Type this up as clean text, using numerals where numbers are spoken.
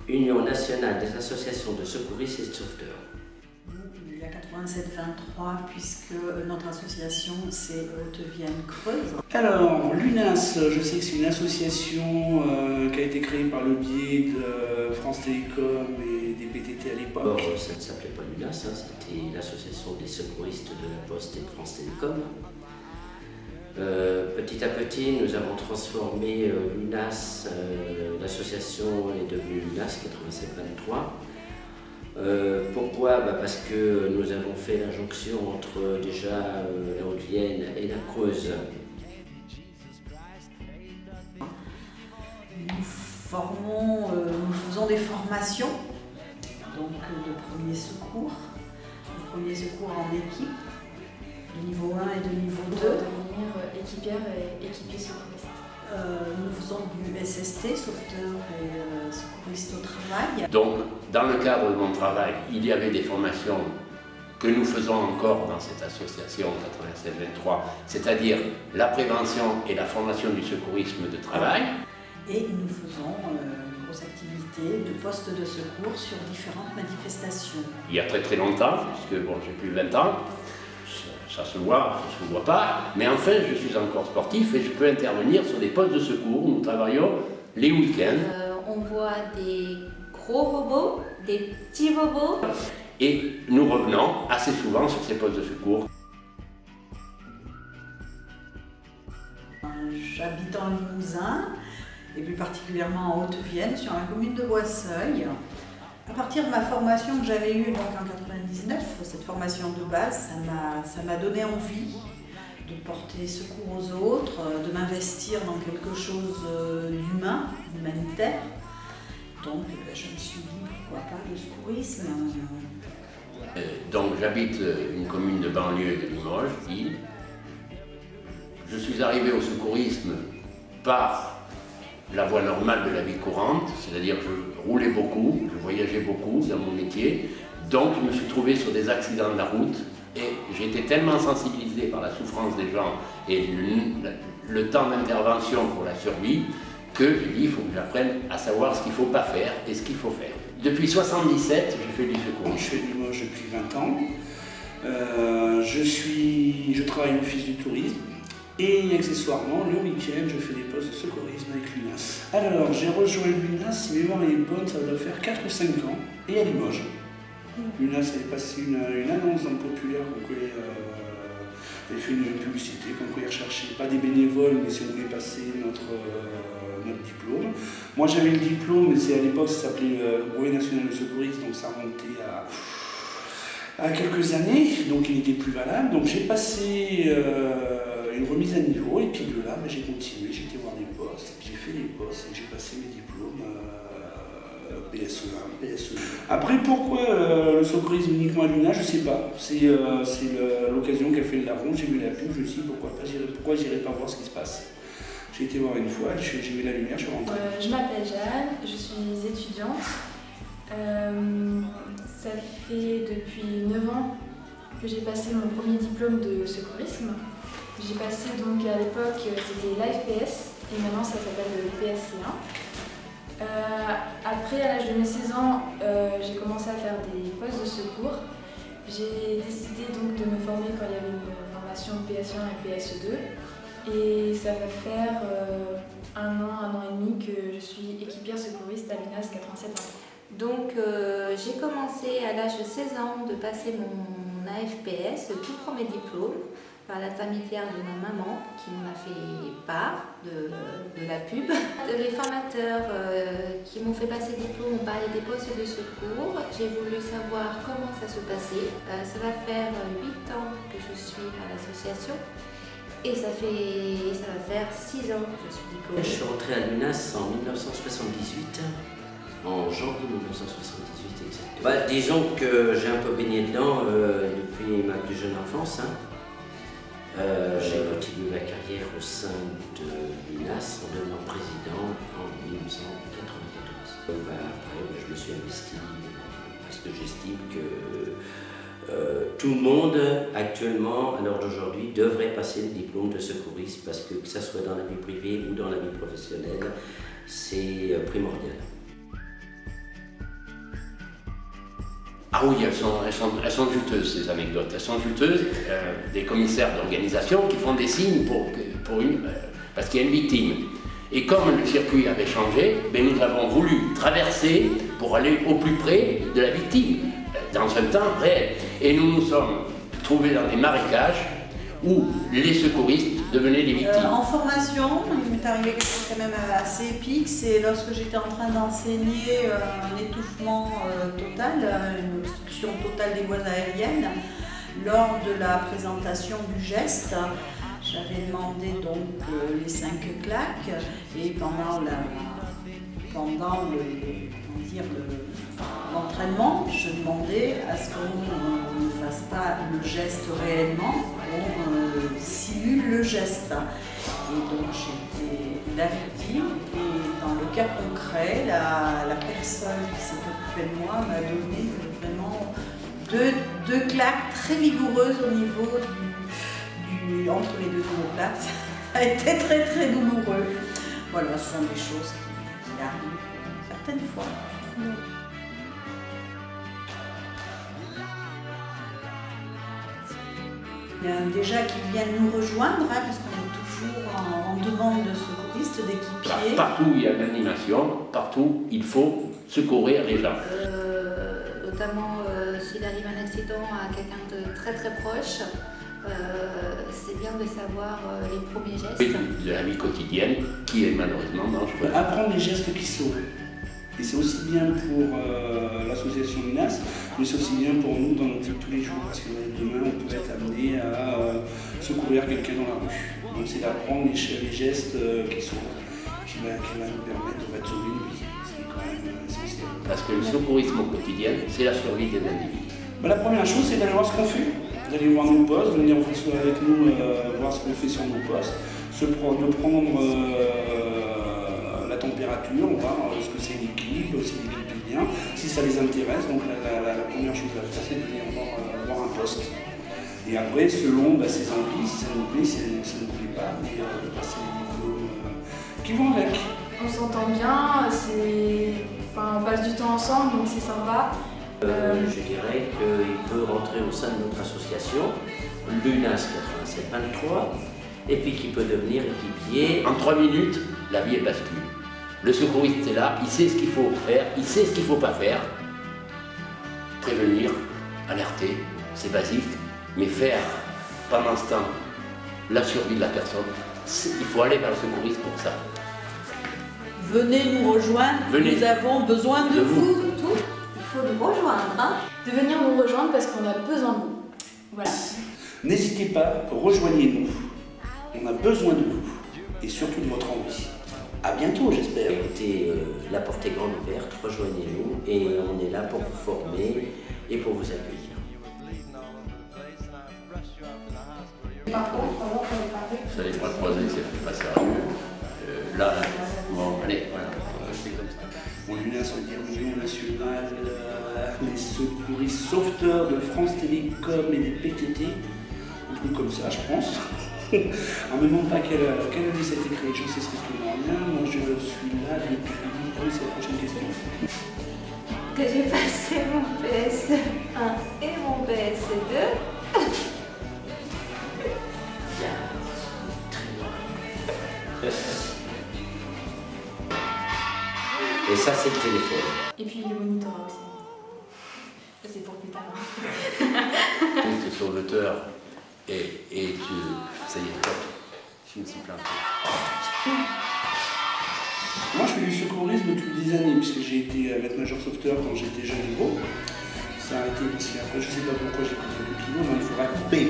Union nationale des associations de secouristes et de sauveteurs. Il y a 87-23 puisque notre association c'est Haute-Vienne-Creuse. Alors, l'UNAS, je sais que c'est une association qui a été créée par le biais de France Télécom et des PTT à l'époque. Or, ça ne s'appelait pas l'UNAS, hein, c'était l'association des secouristes de la Poste et de France Télécom. Petit à petit, nous avons transformé l'UNAS, l'association est devenue l'UNAS 87-23. Pourquoi? Parce que nous avons fait la jonction entre déjà la Haute-Vienne et la Creuse. Nous faisons des formations donc de premier secours en équipe, de niveau 1 et de niveau 2. Pour devenir équipière et équipier secouriste. Nous faisons du SST, sauveteur et secouriste au travail. Donc, dans le cadre de mon travail, il y avait des formations que nous faisons encore dans cette association 87-23, c'est-à-dire la prévention et la formation du secourisme de travail. Et nous faisons une grosse activité de poste de secours sur différentes manifestations. Il y a très très longtemps, puisque bon, j'ai plus de 20 ans, ça se voit, ça se voit pas, mais enfin je suis encore sportif et je peux intervenir sur des postes de secours. Nous travaillons les week-ends. On voit des gros bobos, des petits bobos. Et nous revenons assez souvent sur ces postes de secours. J'habite en Limousin, et plus particulièrement en Haute-Vienne, sur la commune de Boisseuil. À partir de ma formation que j'avais eue donc en 99, cette formation de base, ça m'a donné envie de porter secours aux autres, de m'investir dans quelque chose d'humain, d'humanitaire. Donc je me suis dit, pourquoi pas le secourisme. Donc j'habite une commune de banlieue de Limoges, Île. Je suis arrivé au secourisme par la voie normale de la vie courante, c'est-à-dire je roulais beaucoup, je voyageais beaucoup dans mon métier, donc je me suis trouvé sur des accidents de la route et j'ai été tellement sensibilisé par la souffrance des gens et le temps d'intervention pour la survie que j'ai dit il faut que j'apprenne à savoir ce qu'il ne faut pas faire et ce qu'il faut faire. Depuis 1977, je fais du secourisme. Je fais du Limoges depuis 20 ans. Je travaille au office du tourisme. Et accessoirement, le week-end, je fais des postes de secourisme avec l'UNAS. Alors, j'ai rejoint l'UNAS, si ma mémoire est bonne, ça doit faire 4 ou 5 ans, et à Limoges. L'UNAS avait passé une annonce dans le populaire, qu'on avait fait une publicité, qu'on pouvait rechercher, pas des bénévoles, mais si on voulait passer notre diplôme. Moi, j'avais le diplôme, mais à l'époque, ça s'appelait Brevet national de secouriste, donc ça remontait à quelques années, donc il n'était plus valable. Donc j'ai passé une remise à niveau, et puis de là, j'ai continué, j'ai été voir des postes, j'ai fait des postes, et j'ai passé mes diplômes PSE1, PSE2. Après, pourquoi le secourisme uniquement à l'UNAS, je ne sais pas. C'est l'occasion qu'a fait le larron, j'ai vu la pub, je me suis dit pourquoi j'irais pas voir ce qui se passe. J'ai été voir une fois, j'ai vu la lumière, je suis rentré. Je m'appelle Jeanne, je suis étudiante. Ça fait depuis 9 ans que j'ai passé mon premier diplôme de secourisme. J'ai passé donc à l'époque, c'était l'AFPS et maintenant ça s'appelle le PSC1. Après, à l'âge de mes 16 ans, j'ai commencé à faire des postes de secours. J'ai décidé donc de me former quand il y avait une formation PSE1 et PSE2. Et ça va faire 1 an et demi que je suis équipière secouriste à l'UNAS 87. Donc j'ai commencé à l'âge de 16 ans de passer mon AFPS, le tout premier diplôme, par l'intermédiaire de ma maman qui m'en a fait part de la pub. Les formateurs qui m'ont fait passer le diplôme ont parlé des postes de secours. J'ai voulu savoir comment ça se passait. Ça va faire 8 ans que je suis à l'association. Et ça va faire 6 ans que je suis diplômée. Je suis rentrée à l'UNAS en 1978, en janvier 1978 exactement. Disons que j'ai un peu baigné dedans depuis ma plus jeune enfance. J'ai continué ma carrière au sein de l'UNAS en devenant président en 1994. Après, je me suis investi parce que j'estime que tout le monde actuellement, à l'heure d'aujourd'hui, devrait passer le diplôme de secouriste parce que ça soit dans la vie privée ou dans la vie professionnelle, c'est primordial. Ah oui, elles sont juteuses, ces anecdotes. Elles sont juteuses, des commissaires d'organisation qui font des signes parce qu'il y a une victime. Et comme le circuit avait changé, nous avons voulu traverser pour aller au plus près de la victime, dans un temps réel. Et nous nous sommes trouvés dans des marécages où les secouristes devenaient les victimes. En formation, il m'est arrivé quelque chose quand même assez épique, c'est lorsque j'étais en train d'enseigner un étouffement total, une obstruction totale des voies aériennes. Lors de la présentation du geste, j'avais demandé donc les 5 claques et pendant l'entraînement, je demandais à ce qu'on ne fasse pas le geste réellement, qu'on simule le geste. Et donc j'étais la victime et dans le cas concret, la personne qui s'est occupée de moi m'a donné vraiment deux claques très vigoureuses au niveau entre les deux omoplates. Ça a été très très douloureux. Voilà, ce sont des choses qui arrivent certaines fois. Il y en a déjà qui viennent nous rejoindre, parce qu'on est toujours en demande de secouristes, d'équipiers. Partout où il y a de l'animation, partout il faut secourir les gens. Notamment s'il arrive un accident à quelqu'un de très très proche, c'est bien de savoir les premiers gestes. Oui, de la vie quotidienne qui est malheureusement dangereuse. Apprendre les gestes qui sauvent. Et c'est aussi bien pour l'association UNAS, mais c'est aussi bien pour nous dans notre vie de tous les jours. Parce que demain, on peut être amené à secourir quelqu'un dans la rue. Donc c'est d'apprendre les gestes qui sauvent, qui va nous permettre de sauver une vie. C'est quand même essentiel. Parce que le secourisme au quotidien, c'est la survie des individus. La première chose, c'est d'aller voir ce qu'on fait. D'aller voir nos postes, de venir avec nous voir ce qu'on fait sur nos postes, de prendre la température, voir ce que c'est l'équipe, si l'équipe est bien, si ça les intéresse. Donc la première chose à faire, c'est de venir voir un poste. Et après, selon ses envies, si ça nous plaît, si ça ne nous plaît pas, de passer les diplômes qui vont avec. On s'entend bien, on passe du temps ensemble, donc c'est sympa. Je dirais qu'il peut rentrer au sein de notre association, l'UNAS 8723, et puis qu'il peut devenir équipier. En 3 minutes, la vie est bascule. Le secouriste est là, il sait ce qu'il faut faire, il sait ce qu'il ne faut pas faire. Prévenir, alerter, c'est basique, mais faire pendant ce temps la survie de la personne, il faut aller vers le secouriste pour ça. Venez nous rejoindre, nous avons besoin de vous. Surtout, il faut nous rejoindre. De venir nous rejoindre parce qu'on a besoin de vous. Voilà. N'hésitez pas, rejoignez-nous. On a besoin de vous et surtout de votre envie. À bientôt, j'espère. Écoutez, la porte est grande ouverte, rejoignez-nous et on est là pour vous former et pour vous accueillir. Par contre, alors qu'on est parlé. Ça les 3 années, c'est pas sérieux. Là, bon, allez, voilà, c'est comme ça. L'UNAS, on dit l'Union nationale des secouristes sauveteurs de France Télécom et des PTT, un truc comme ça, je pense. On ne me demande pas quelle année ça a été créé, j'en sais strictement rien. Moi, je suis là depuis. Oui, c'est la prochaine question. Que j'ai passé mon PS1 et mon PS2. Et ça, c'est le téléphone. Et puis le monitorat aussi. Ça, c'est pour plus tard. Tu es sauveteur et tu. Ça y est, toi, je me suis planté. Moi, je fais du secourisme depuis des années, puisque j'ai été maître major sauveteur quand j'étais jeune et beau. Ça a arrêté parce qu'après, je ne sais pas pourquoi j'ai pris quelques kilos, mais il faudra couper.